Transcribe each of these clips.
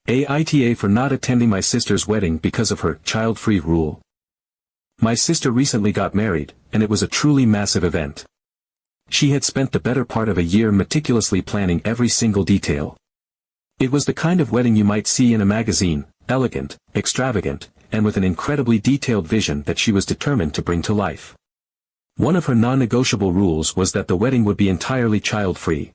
AITA for not attending my sister's wedding because of her child-free rule. My sister recently got married, and it was a truly massive event. She had spent the better part of a year meticulously planning every single detail. It was the kind of wedding you might see in a magazine, elegant, extravagant, and with an incredibly detailed vision that she was determined to bring to life. One of her non-negotiable rules was that the wedding would be entirely child-free.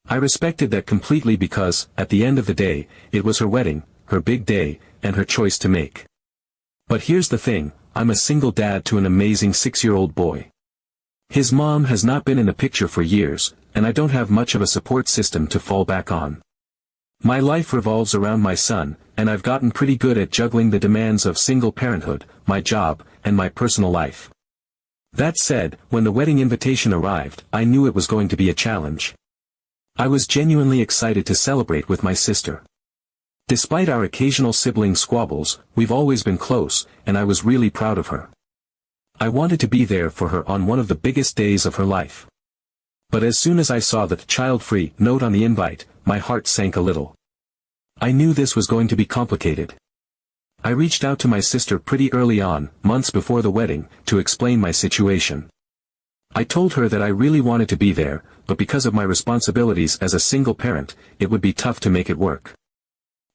I respected that completely because, at the end of the day, it was her wedding, her big day, and her choice to make. But here's the thing, I'm a single dad to an amazing 6-year-old boy. His mom has not been in the picture for years, and I don't have much of a support system to fall back on. My life revolves around my son, and I've gotten pretty good at juggling the demands of single parenthood, my job, and my personal life. That said, when the wedding invitation arrived, I knew it was going to be a challenge. I was genuinely excited to celebrate with my sister. Despite our occasional sibling squabbles, we've always been close, and I was really proud of her. I wanted to be there for her on one of the biggest days of her life. But as soon as I saw the child-free note on the invite, my heart sank a little. I knew this was going to be complicated. I reached out to my sister pretty early on, months before the wedding, to explain my situation. I told her that I really wanted to be there, but because of my responsibilities as a single parent, it would be tough to make it work.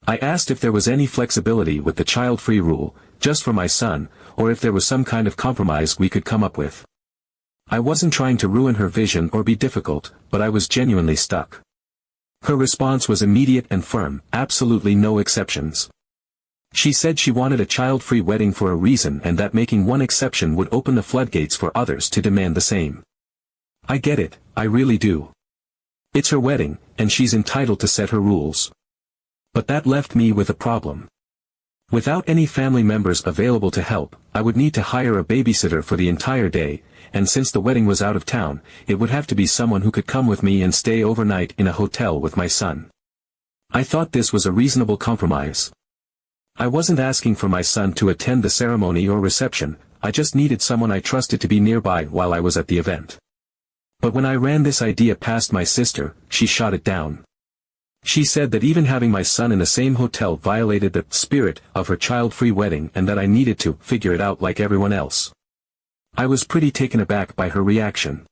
I asked if there was any flexibility with the child-free rule, just for my son, or if there was some kind of compromise we could come up with. I wasn't trying to ruin her vision or be difficult, but I was genuinely stuck. Her response was immediate and firm, absolutely no exceptions. She said she wanted a child-free wedding for a reason and that making one exception would open the floodgates for others to demand the same. I get it, I really do. It's her wedding, and she's entitled to set her rules. But that left me with a problem. Without any family members available to help, I would need to hire a babysitter for the entire day, and since the wedding was out of town, it would have to be someone who could come with me and stay overnight in a hotel with my son. I thought this was a reasonable compromise. I wasn't asking for my son to attend the ceremony or reception, I just needed someone I trusted to be nearby while I was at the event. But when I ran this idea past my sister, she shot it down. She said that even having my son in the same hotel violated the spirit of her child-free wedding and that I needed to figure it out like everyone else. I was pretty taken aback by her reaction.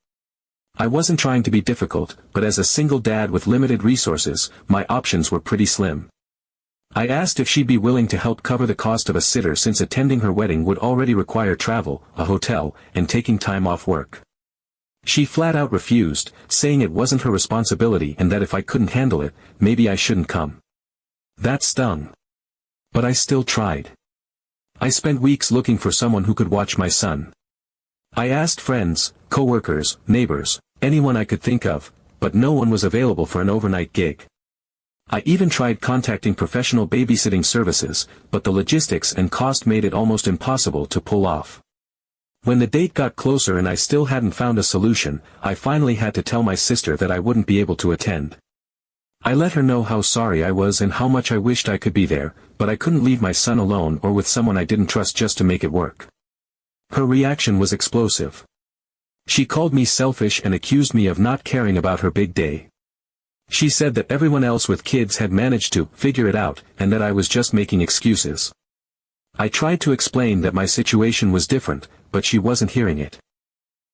I wasn't trying to be difficult, but as a single dad with limited resources, my options were pretty slim. I asked if she'd be willing to help cover the cost of a sitter since attending her wedding would already require travel, a hotel, and taking time off work. She flat out refused, saying it wasn't her responsibility and that if I couldn't handle it, maybe I shouldn't come. That stung. But I still tried. I spent weeks looking for someone who could watch my son. I asked friends, coworkers, neighbors, anyone I could think of, but no one was available for an overnight gig. I even tried contacting professional babysitting services, but the logistics and cost made it almost impossible to pull off. When the date got closer and I still hadn't found a solution, I finally had to tell my sister that I wouldn't be able to attend. I let her know how sorry I was and how much I wished I could be there, but I couldn't leave my son alone or with someone I didn't trust just to make it work. Her reaction was explosive. She called me selfish and accused me of not caring about her big day. She said that everyone else with kids had managed to figure it out and that I was just making excuses. I tried to explain that my situation was different, but she wasn't hearing it.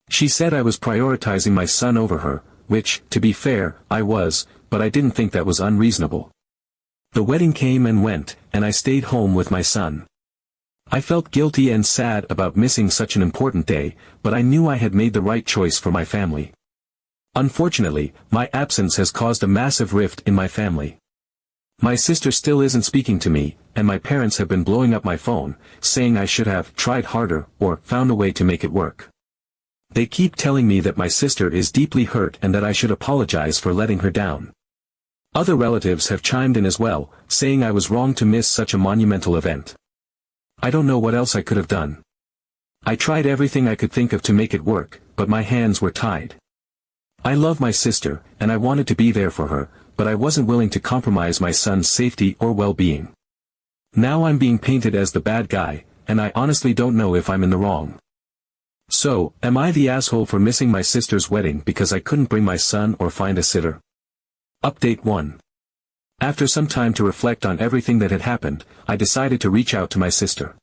She said I was prioritizing my son over her, which, to be fair, I was, but I didn't think that was unreasonable. The wedding came and went, and I stayed home with my son. I felt guilty and sad about missing such an important day, but I knew I had made the right choice for my family. Unfortunately, my absence has caused a massive rift in my family. My sister still isn't speaking to me, and my parents have been blowing up my phone, saying I should have tried harder or found a way to make it work. They keep telling me that my sister is deeply hurt and that I should apologize for letting her down. Other relatives have chimed in as well, saying I was wrong to miss such a monumental event. I don't know what else I could have done. I tried everything I could think of to make it work, but my hands were tied. I love my sister, and I wanted to be there for her, but I wasn't willing to compromise my son's safety or well-being. Now I'm being painted as the bad guy, and I honestly don't know if I'm in the wrong. So, am I the asshole for missing my sister's wedding because I couldn't bring my son or find a sitter? Update 1. After some time to reflect on everything that had happened, I decided to reach out to my sister.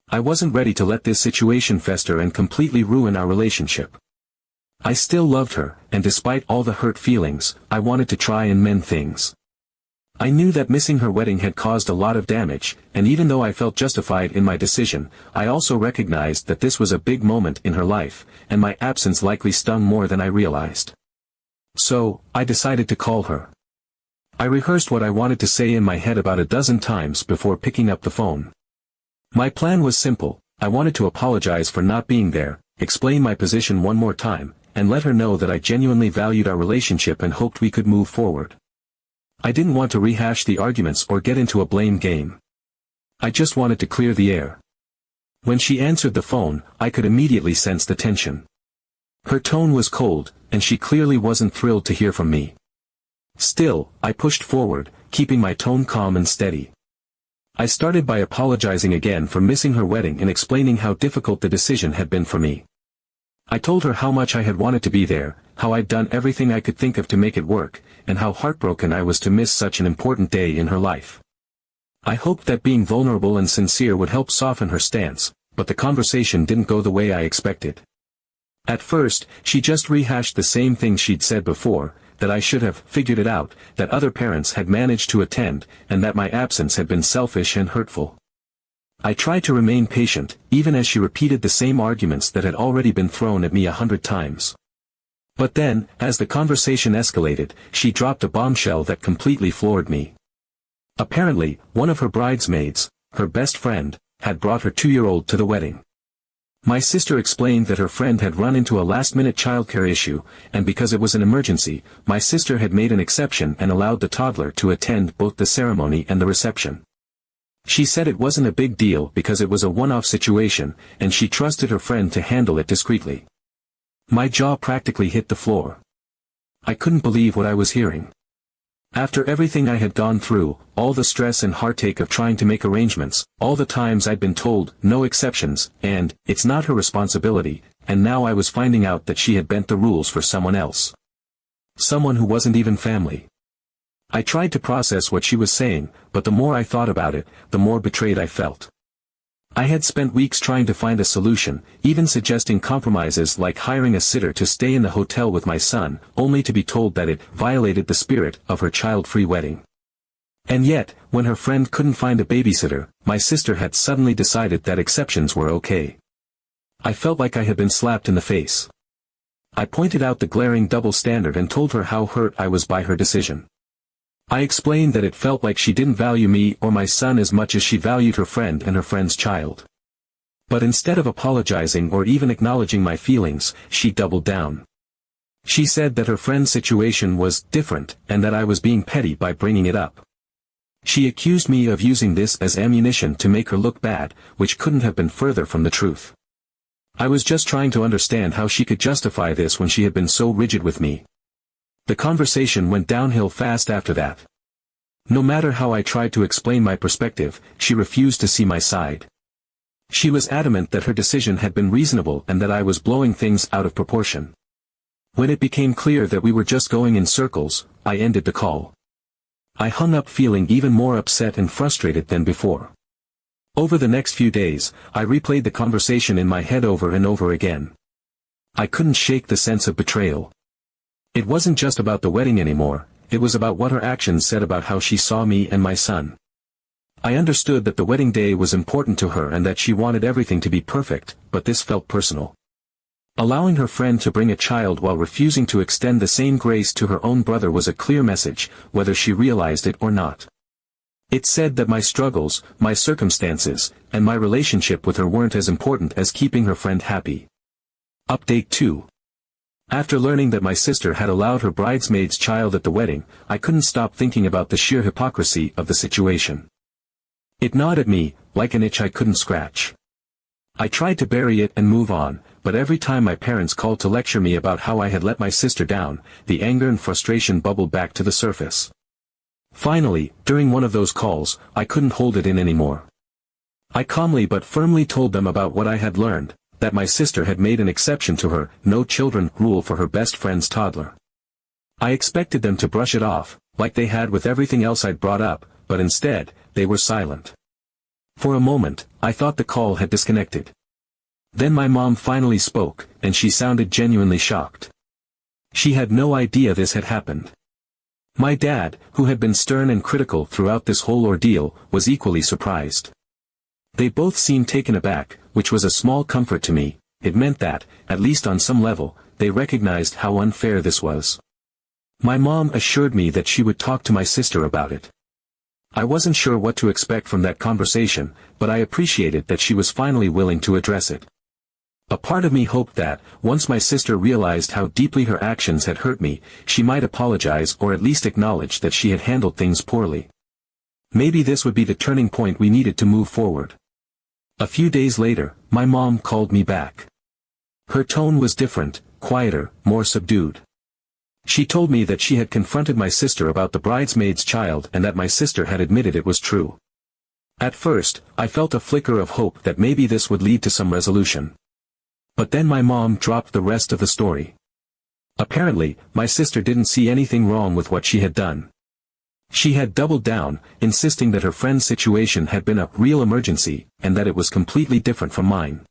I wasn't ready to let this situation fester and completely ruin our relationship. I still loved her, and despite all the hurt feelings, I wanted to try and mend things. I knew that missing her wedding had caused a lot of damage, and even though I felt justified in my decision, I also recognized that this was a big moment in her life, and my absence likely stung more than I realized. So, I decided to call her. I rehearsed what I wanted to say in my head about a dozen times before picking up the phone. My plan was simple. I wanted to apologize for not being there, explain my position one more time, and let her know that I genuinely valued our relationship and hoped we could move forward. I didn't want to rehash the arguments or get into a blame game. I just wanted to clear the air. When she answered the phone, I could immediately sense the tension. Her tone was cold, and she clearly wasn't thrilled to hear from me. Still, I pushed forward, keeping my tone calm and steady. I started by apologizing again for missing her wedding and explaining how difficult the decision had been for me. I told her how much I had wanted to be there, how I'd done everything I could think of to make it work, and how heartbroken I was to miss such an important day in her life. I hoped that being vulnerable and sincere would help soften her stance, but the conversation didn't go the way I expected. At first, she just rehashed the same things she'd said before, that I should have figured it out, that other parents had managed to attend, and that my absence had been selfish and hurtful. I tried to remain patient, even as she repeated the same arguments that had already been thrown at me 100 times. But then, as the conversation escalated, she dropped a bombshell that completely floored me. Apparently, one of her bridesmaids, her best friend, had brought her 2-year-old to the wedding. My sister explained that her friend had run into a last-minute childcare issue, and because it was an emergency, my sister had made an exception and allowed the toddler to attend both the ceremony and the reception. She said it wasn't a big deal because it was a one-off situation, and she trusted her friend to handle it discreetly. My jaw practically hit the floor. I couldn't believe what I was hearing. After everything I had gone through, all the stress and heartache of trying to make arrangements, all the times I'd been told, no exceptions, and, it's not her responsibility, and now I was finding out that she had bent the rules for someone else. Someone who wasn't even family. I tried to process what she was saying, but the more I thought about it, the more betrayed I felt. I had spent weeks trying to find a solution, even suggesting compromises like hiring a sitter to stay in the hotel with my son, only to be told that it violated the spirit of her child-free wedding. And yet, when her friend couldn't find a babysitter, my sister had suddenly decided that exceptions were okay. I felt like I had been slapped in the face. I pointed out the glaring double standard and told her how hurt I was by her decision. I explained that it felt like she didn't value me or my son as much as she valued her friend and her friend's child. But instead of apologizing or even acknowledging my feelings, she doubled down. She said that her friend's situation was different and that I was being petty by bringing it up. She accused me of using this as ammunition to make her look bad, which couldn't have been further from the truth. I was just trying to understand how she could justify this when she had been so rigid with me. The conversation went downhill fast after that. No matter how I tried to explain my perspective, she refused to see my side. She was adamant that her decision had been reasonable and that I was blowing things out of proportion. When it became clear that we were just going in circles, I ended the call. I hung up feeling even more upset and frustrated than before. Over the next few days, I replayed the conversation in my head over and over again. I couldn't shake the sense of betrayal. It wasn't just about the wedding anymore, it was about what her actions said about how she saw me and my son. I understood that the wedding day was important to her and that she wanted everything to be perfect, but this felt personal. Allowing her friend to bring a child while refusing to extend the same grace to her own brother was a clear message, whether she realized it or not. It said that my struggles, my circumstances, and my relationship with her weren't as important as keeping her friend happy. Update 2. After learning that my sister had allowed her bridesmaid's child at the wedding, I couldn't stop thinking about the sheer hypocrisy of the situation. It gnawed at me, like an itch I couldn't scratch. I tried to bury it and move on, but every time my parents called to lecture me about how I had let my sister down, the anger and frustration bubbled back to the surface. Finally, during one of those calls, I couldn't hold it in anymore. I calmly but firmly told them about what I had learned, that my sister had made an exception to her no children rule for her best friend's toddler. I expected them to brush it off, like they had with everything else I'd brought up, but instead, they were silent. For a moment, I thought the call had disconnected. Then my mom finally spoke, and she sounded genuinely shocked. She had no idea this had happened. My dad, who had been stern and critical throughout this whole ordeal, was equally surprised. They both seemed taken aback, which was a small comfort to me. It meant that, at least on some level, they recognized how unfair this was. My mom assured me that she would talk to my sister about it. I wasn't sure what to expect from that conversation, but I appreciated that she was finally willing to address it. A part of me hoped that, once my sister realized how deeply her actions had hurt me, she might apologize or at least acknowledge that she had handled things poorly. Maybe this would be the turning point we needed to move forward. A few days later, my mom called me back. Her tone was different, quieter, more subdued. She told me that she had confronted my sister about the bridesmaid's child and that my sister had admitted it was true. At first, I felt a flicker of hope that maybe this would lead to some resolution. But then my mom dropped the rest of the story. Apparently, my sister didn't see anything wrong with what she had done. She had doubled down, insisting that her friend's situation had been a real emergency, and that it was completely different from mine.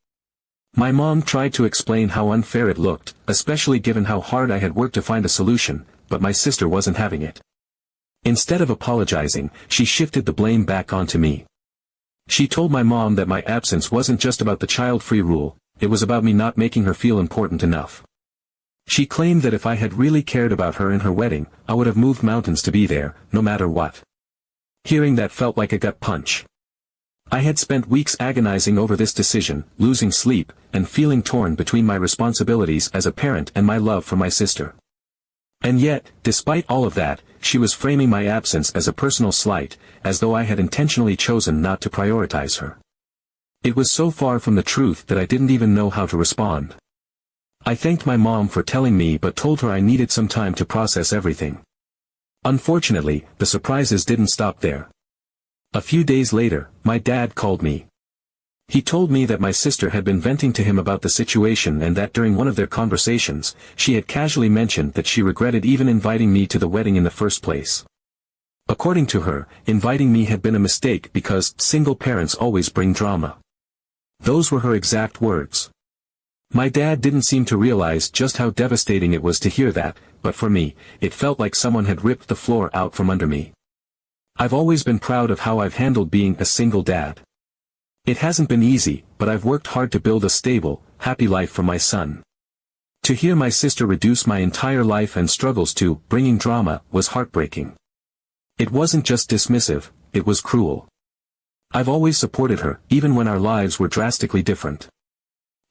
My mom tried to explain how unfair it looked, especially given how hard I had worked to find a solution, but my sister wasn't having it. Instead of apologizing, she shifted the blame back onto me. She told my mom that my absence wasn't just about the child-free rule, it was about me not making her feel important enough. She claimed that if I had really cared about her and her wedding, I would have moved mountains to be there, no matter what. Hearing that felt like a gut punch. I had spent weeks agonizing over this decision, losing sleep, and feeling torn between my responsibilities as a parent and my love for my sister. And yet, despite all of that, she was framing my absence as a personal slight, as though I had intentionally chosen not to prioritize her. It was so far from the truth that I didn't even know how to respond. I thanked my mom for telling me but told her I needed some time to process everything. Unfortunately, the surprises didn't stop there. A few days later, my dad called me. He told me that my sister had been venting to him about the situation and that during one of their conversations, she had casually mentioned that she regretted even inviting me to the wedding in the first place. According to her, inviting me had been a mistake because single parents always bring drama. Those were her exact words. My dad didn't seem to realize just how devastating it was to hear that, but for me, it felt like someone had ripped the floor out from under me. I've always been proud of how I've handled being a single dad. It hasn't been easy, but I've worked hard to build a stable, happy life for my son. To hear my sister reduce my entire life and struggles to bringing drama was heartbreaking. It wasn't just dismissive, it was cruel. I've always supported her, even when our lives were drastically different.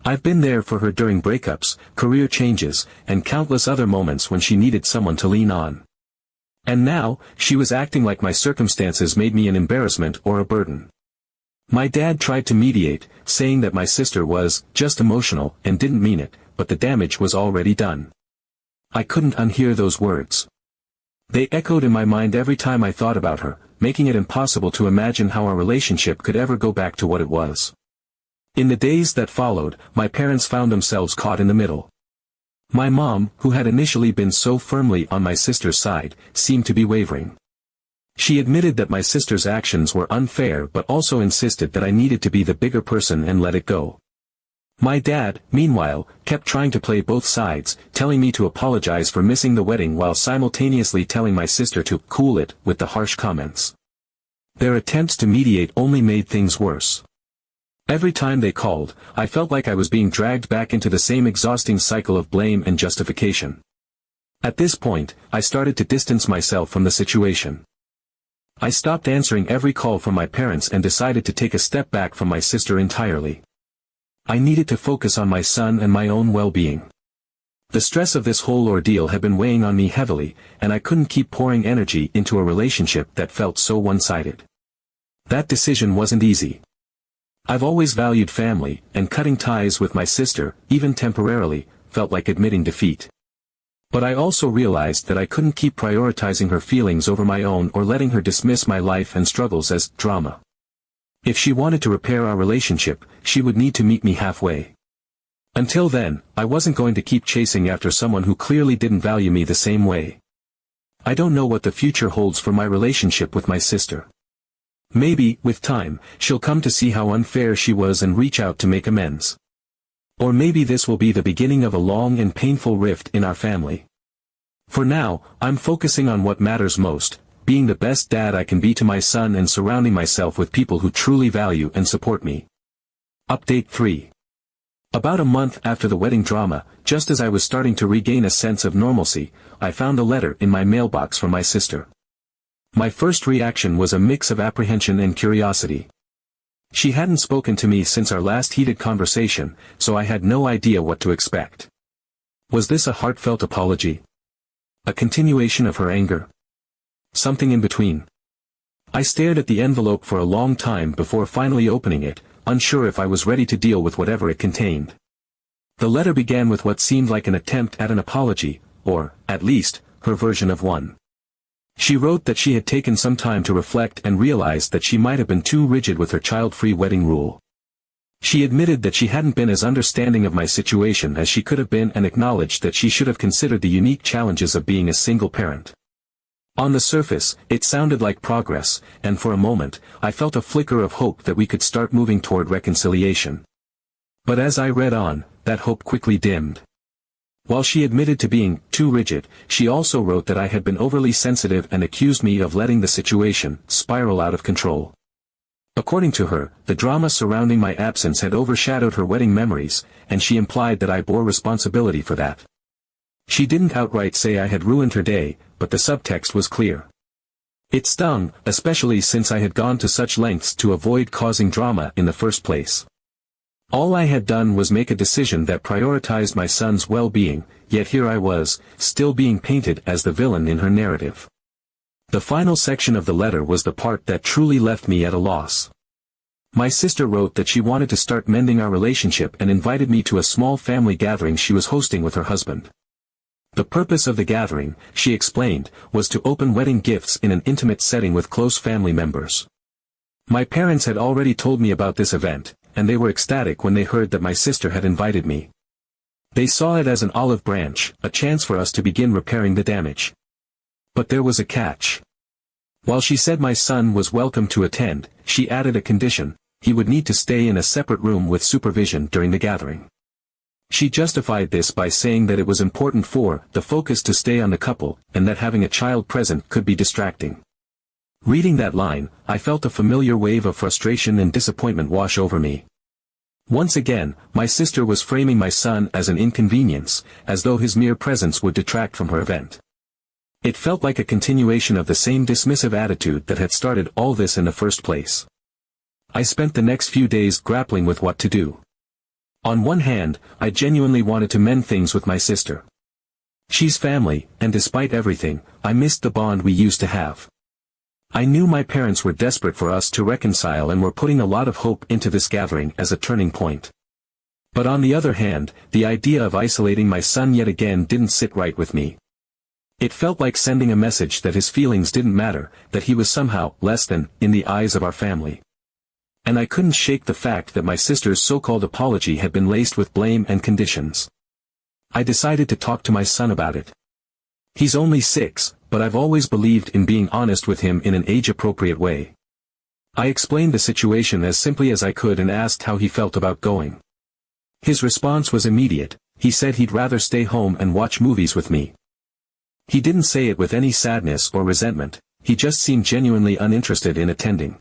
I've been there for her during breakups, career changes, and countless other moments when she needed someone to lean on. And now, she was acting like my circumstances made me an embarrassment or a burden. My dad tried to mediate, saying that my sister was just emotional and didn't mean it, but the damage was already done. I couldn't unhear those words. They echoed in my mind every time I thought about her, making it impossible to imagine how our relationship could ever go back to what it was. In the days that followed, my parents found themselves caught in the middle. My mom, who had initially been so firmly on my sister's side, seemed to be wavering. She admitted that my sister's actions were unfair but also insisted that I needed to be the bigger person and let it go. My dad, meanwhile, kept trying to play both sides, telling me to apologize for missing the wedding while simultaneously telling my sister to cool it with the harsh comments. Their attempts to mediate only made things worse. Every time they called, I felt like I was being dragged back into the same exhausting cycle of blame and justification. At this point, I started to distance myself from the situation. I stopped answering every call from my parents and decided to take a step back from my sister entirely. I needed to focus on my son and my own well-being. The stress of this whole ordeal had been weighing on me heavily, and I couldn't keep pouring energy into a relationship that felt so one-sided. That decision wasn't easy. I've always valued family, and cutting ties with my sister, even temporarily, felt like admitting defeat. But I also realized that I couldn't keep prioritizing her feelings over my own or letting her dismiss my life and struggles as drama. If she wanted to repair our relationship, she would need to meet me halfway. Until then, I wasn't going to keep chasing after someone who clearly didn't value me the same way. I don't know what the future holds for my relationship with my sister. Maybe, with time, she'll come to see how unfair she was and reach out to make amends. Or maybe this will be the beginning of a long and painful rift in our family. For now, I'm focusing on what matters most, being the best dad I can be to my son and surrounding myself with people who truly value and support me. Update 3. About a month after the wedding drama, just as I was starting to regain a sense of normalcy, I found a letter in my mailbox from my sister. My first reaction was a mix of apprehension and curiosity. She hadn't spoken to me since our last heated conversation, so I had no idea what to expect. Was this a heartfelt apology? A continuation of her anger? Something in between? I stared at the envelope for a long time before finally opening it, unsure if I was ready to deal with whatever it contained. The letter began with what seemed like an attempt at an apology, or, at least, her version of one. She wrote that she had taken some time to reflect and realized that she might have been too rigid with her child-free wedding rule. She admitted that she hadn't been as understanding of my situation as she could have been and acknowledged that she should have considered the unique challenges of being a single parent. On the surface, it sounded like progress, and for a moment, I felt a flicker of hope that we could start moving toward reconciliation. But as I read on, that hope quickly dimmed. While she admitted to being too rigid, she also wrote that I had been overly sensitive and accused me of letting the situation spiral out of control. According to her, the drama surrounding my absence had overshadowed her wedding memories, and she implied that I bore responsibility for that. She didn't outright say I had ruined her day, but the subtext was clear. It stung, especially since I had gone to such lengths to avoid causing drama in the first place. All I had done was make a decision that prioritized my son's well-being, yet here I was, still being painted as the villain in her narrative. The final section of the letter was the part that truly left me at a loss. My sister wrote that she wanted to start mending our relationship and invited me to a small family gathering she was hosting with her husband. The purpose of the gathering, she explained, was to open wedding gifts in an intimate setting with close family members. My parents had already told me about this event, and they were ecstatic when they heard that my sister had invited me. They saw it as an olive branch, a chance for us to begin repairing the damage. But there was a catch. While she said my son was welcome to attend, she added a condition: he would need to stay in a separate room with supervision during the gathering. She justified this by saying that it was important for the focus to stay on the couple, and that having a child present could be distracting. Reading that line, I felt a familiar wave of frustration and disappointment wash over me. Once again, my sister was framing my son as an inconvenience, as though his mere presence would detract from her event. It felt like a continuation of the same dismissive attitude that had started all this in the first place. I spent the next few days grappling with what to do. On one hand, I genuinely wanted to mend things with my sister. She's family, and despite everything, I missed the bond we used to have. I knew my parents were desperate for us to reconcile and were putting a lot of hope into this gathering as a turning point. But on the other hand, the idea of isolating my son yet again didn't sit right with me. It felt like sending a message that his feelings didn't matter, that he was somehow less than, in the eyes of our family. And I couldn't shake the fact that my sister's so-called apology had been laced with blame and conditions. I decided to talk to my son about it. He's only 6, but I've always believed in being honest with him in an age-appropriate way. I explained the situation as simply as I could and asked how he felt about going. His response was immediate: he said he'd rather stay home and watch movies with me. He didn't say it with any sadness or resentment, he just seemed genuinely uninterested in attending.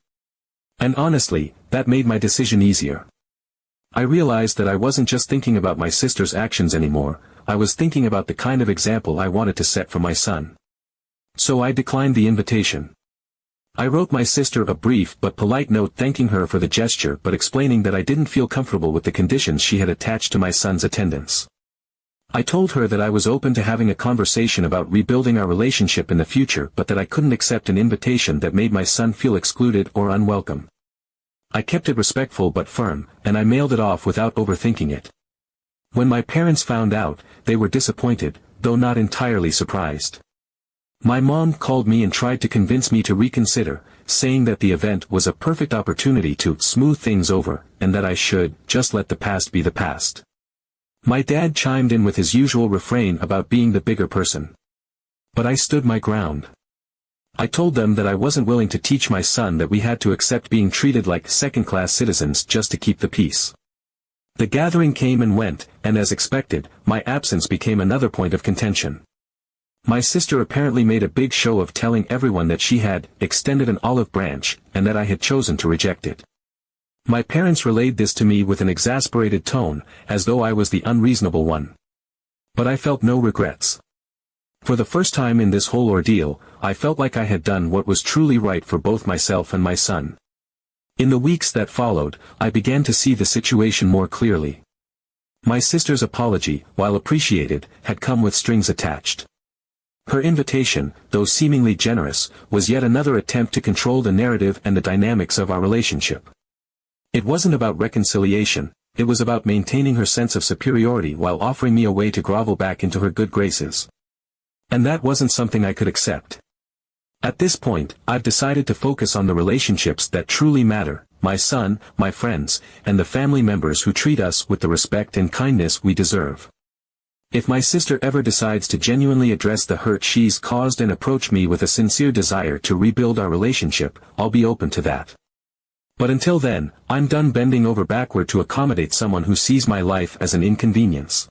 And honestly, that made my decision easier. I realized that I wasn't just thinking about my sister's actions anymore, I was thinking about the kind of example I wanted to set for my son. So I declined the invitation. I wrote my sister a brief but polite note thanking her for the gesture but explaining that I didn't feel comfortable with the conditions she had attached to my son's attendance. I told her that I was open to having a conversation about rebuilding our relationship in the future but that I couldn't accept an invitation that made my son feel excluded or unwelcome. I kept it respectful but firm, and I mailed it off without overthinking it. When my parents found out, they were disappointed, though not entirely surprised. My mom called me and tried to convince me to reconsider, saying that the event was a perfect opportunity to smooth things over, and that I should just let the past be the past. My dad chimed in with his usual refrain about being the bigger person. But I stood my ground. I told them that I wasn't willing to teach my son that we had to accept being treated like second-class citizens just to keep the peace. The gathering came and went, and as expected, my absence became another point of contention. My sister apparently made a big show of telling everyone that she had extended an olive branch, and that I had chosen to reject it. My parents relayed this to me with an exasperated tone, as though I was the unreasonable one. But I felt no regrets. For the first time in this whole ordeal, I felt like I had done what was truly right for both myself and my son. In the weeks that followed, I began to see the situation more clearly. My sister's apology, while appreciated, had come with strings attached. Her invitation, though seemingly generous, was yet another attempt to control the narrative and the dynamics of our relationship. It wasn't about reconciliation, it was about maintaining her sense of superiority while offering me a way to grovel back into her good graces. And that wasn't something I could accept. At this point, I've decided to focus on the relationships that truly matter, my son, my friends, and the family members who treat us with the respect and kindness we deserve. If my sister ever decides to genuinely address the hurt she's caused and approach me with a sincere desire to rebuild our relationship, I'll be open to that. But until then, I'm done bending over backward to accommodate someone who sees my life as an inconvenience.